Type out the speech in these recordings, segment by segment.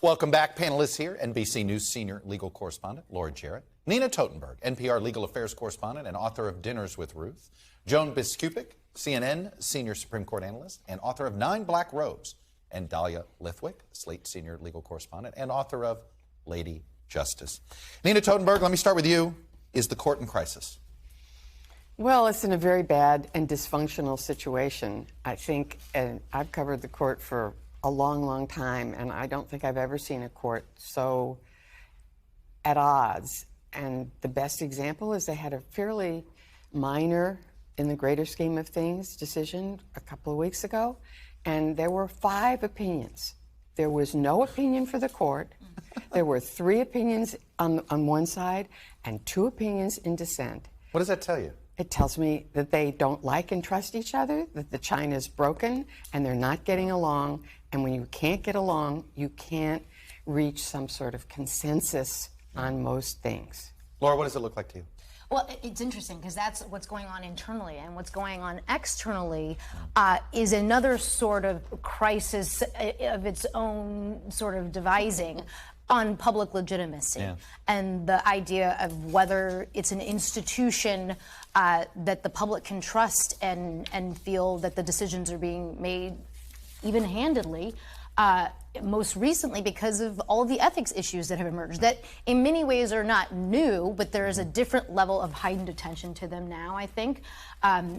Welcome back. Panelists here, NBC News senior legal correspondent Laura Jarrett, Nina Totenberg, NPR legal affairs correspondent and author of Dinners with Ruth, Joan Biskupic, CNN senior Supreme Court analyst and author of 9 Black Robes, and Dahlia Lithwick, Slate senior legal correspondent and author of Lady Justice. Nina Totenberg, let me start with you. Is the court in crisis? Well, it's in a very bad and dysfunctional situation, I think, and I've covered the court for a long, long time, and I don't think I've ever seen a court so at odds. And the best example is they had a fairly minor, in the greater scheme of things, decision a couple of weeks ago, and there were 5 opinions. There was no opinion for the court. There were 3 opinions on one side and 2 opinions in dissent. What does that tell you? It tells me that they don't like and trust each other, that the China's broken, and they're not getting along. And when you can't get along, you can't reach some sort of consensus on most things. Laura, what does it look like to you? Well, it's interesting because that's what's going on internally, and what's going on externally is another sort of crisis of its own sort of devising on public legitimacy and the idea of whether it's an institution that the public can trust and feel that the decisions are being made even-handedly. Most recently because of all of the ethics issues that have emerged that in many ways are not new, but there is a different level of heightened attention to them now, I think,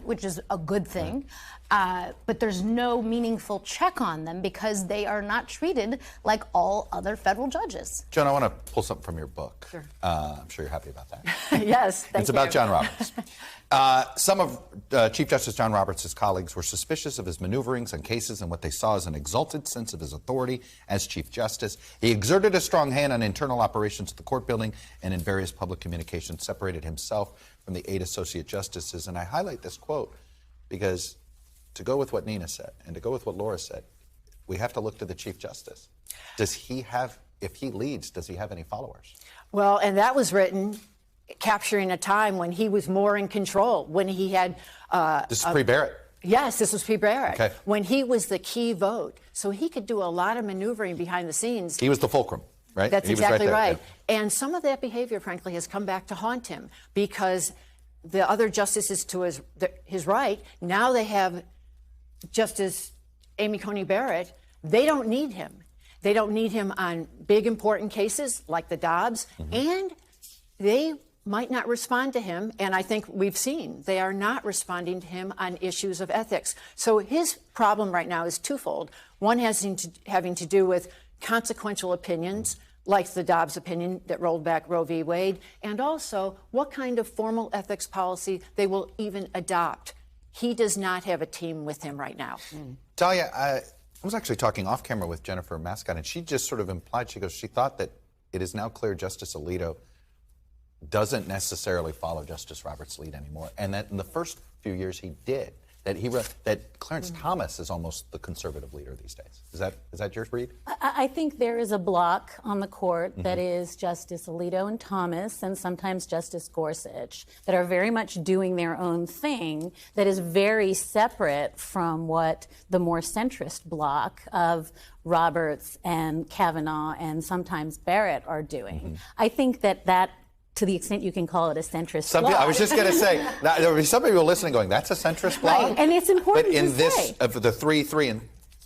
which is a good thing. But there's no meaningful check on them because they are not treated like all other federal judges. Joan, I want to pull something from your book. Sure. I'm sure you're happy about that. Yes, thank you. It's about John Roberts. Some of Chief Justice John Roberts' colleagues were suspicious of his maneuverings on cases and what they saw as an exalted sense of his authority as Chief Justice. He exerted a strong hand on internal operations of the court building and in various public communications, separated himself from the 8 associate justices. And I highlight this quote because to go with what Nina said and to go with what Laura said, we have to look to the Chief Justice. Does he have, if he leads, does he have any followers? Well, and that was written capturing a time when he was more in control, when he had... This is pre-Barrett. Yes, this was pre-Barrett. Okay. When he was the key vote. So he could do a lot of maneuvering behind the scenes. He was the fulcrum, right? That's he exactly was right. Yeah. And some of that behavior, frankly, has come back to haunt him because the other justices to his right, now they have Justice Amy Coney Barrett. They don't need him. They don't need him on big, important cases like the Dobbs, and they might not respond to him, and I think we've seen they are not responding to him on issues of ethics. So his problem right now is twofold. One having to do with consequential opinions, like the Dobbs opinion that rolled back Roe v. Wade, and also what kind of formal ethics policy they will even adopt. He does not have a team with him right now. Dahlia, I was actually talking off camera with Jennifer Mascott, and she just sort of implied, she goes, she thought that it is now clear Justice Alito doesn't necessarily follow Justice Roberts' lead anymore, and that in the first few years he did. That Clarence Thomas is almost the conservative leader these days. Is that your read? I think there is a block on the court that is Justice Alito and Thomas and sometimes Justice Gorsuch that are very much doing their own thing that is very separate from what the more centrist block of Roberts and Kavanaugh and sometimes Barrett are doing. I think that to the extent you can call it a centrist bloc. I was just going to say, there will be some people listening going, that's a centrist bloc? Right, and it's important but in to this, say. of the 3 and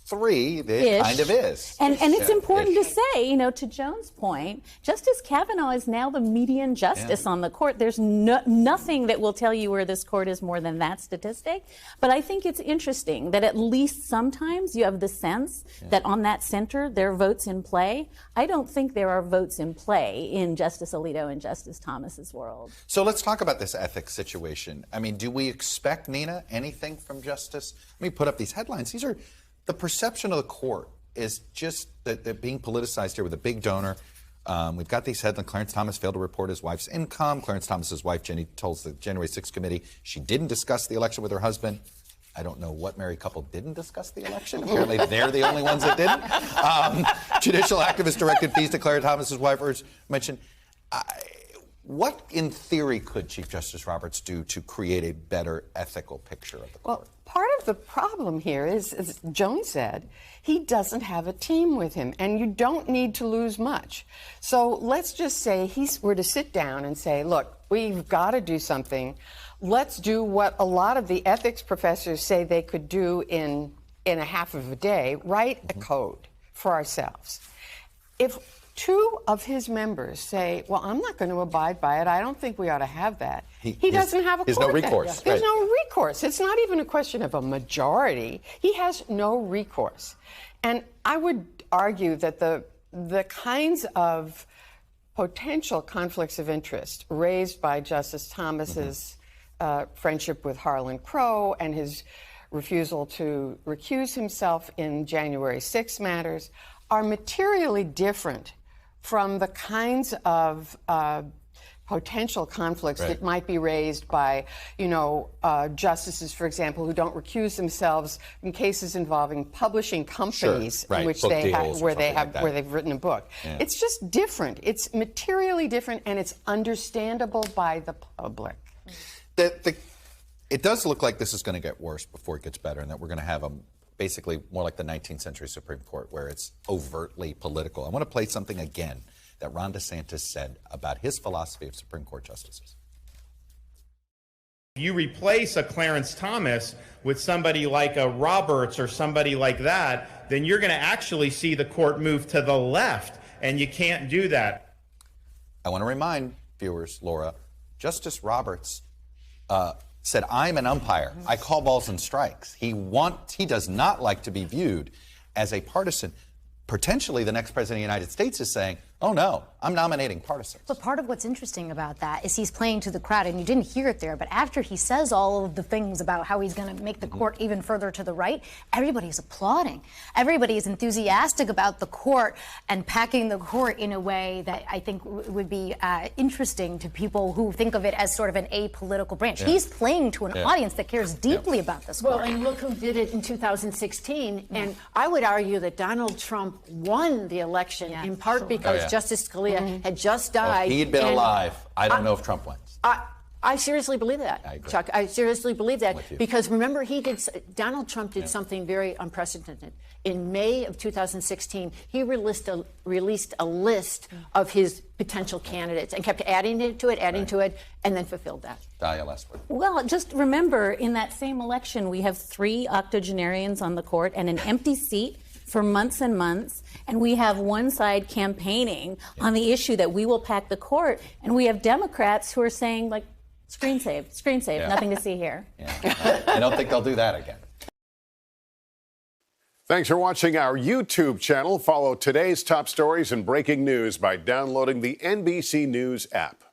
3, it kind of is. And it's important to say, to Joan's point, Justice Kavanaugh is now the median justice on the court. There's nothing that will tell you where this court is more than that statistic. But I think it's interesting that at least sometimes you have the sense that on that center there are votes in play. I don't think there are votes in play in Justice Alito and Justice Thomas's world. So let's talk about this ethics situation. I mean, do we expect, Nina, anything from Justice? Let me put up these headlines. These are... The perception of the court is just that they're being politicized here with a big donor. We've got these headlines. Clarence Thomas failed to report his wife's income. Clarence Thomas's wife, Jenny, told the January 6th committee she didn't discuss the election with her husband. I don't know what married couple didn't discuss the election. Apparently they're the only ones that didn't. Judicial activists directed fees to Clarence Thomas's wife mentioned. What, in theory, could Chief Justice Roberts do to create a better ethical picture of the court? Well, part of the problem here is, as Joan said, he doesn't have a team with him, and you don't need to lose much. So let's just say he were to sit down and say, look, we've got to do something. Let's do what a lot of the ethics professors say they could do in a half of a day, write a code for ourselves. If two of his members say, well, I'm not going to abide by it, I don't think we ought to have that, he doesn't have a court. There's no recourse. There's no recourse. It's not even a question of a majority. He has no recourse. And I would argue that the kinds of potential conflicts of interest raised by Justice Thomas's friendship with Harlan Crow and his refusal to recuse himself in January 6 matters are materially different from the kinds of potential conflicts that might be raised by, justices, for example, who don't recuse themselves in cases involving publishing companies in which Book they deals or something where they've written a book. Yeah. It's just different. It's materially different, and it's understandable by the public. It does look like this is going to get worse before it gets better, and that we're going to have basically more like the 19th century Supreme Court, where it's overtly political. I want to play something again that Ron DeSantis said about his philosophy of Supreme Court justices. You replace a Clarence Thomas with somebody like a Roberts or somebody like that, then you're going to actually see the court move to the left, and you can't do that. I want to remind viewers, Laura, Justice Roberts said, I'm an umpire. I call balls and strikes. He does not like to be viewed as a partisan. Potentially, the next president of the United States is saying, oh, no, I'm nominating partisans. But part of what's interesting about that is he's playing to the crowd, and you didn't hear it there, but after he says all of the things about how he's going to make the court even further to the right, everybody's applauding. Everybody is enthusiastic about the court and packing the court in a way that I think would be interesting to people who think of it as sort of an apolitical branch. He's playing to an audience that cares deeply about this court. Well, and look who did it in 2016. And I would argue that Donald Trump won the election in part because Justice Scalia had just died. He'd been alive. I don't know if Trump wins. I seriously believe that, Chuck. I seriously believe that because remember, Donald Trump did something very unprecedented. In May of 2016, he released a list of his potential candidates and kept adding to it, and then fulfilled that. Dahlia, last word. Well, just remember, in that same election, we have 3 octogenarians on the court and an empty seat for months and months, and we have one side campaigning on the issue that we will pack the court, and we have Democrats who are saying, like, screen save, nothing to see here. I don't think they'll do that again. Thanks for watching our YouTube channel. Follow today's top stories and breaking news by downloading the NBC News app.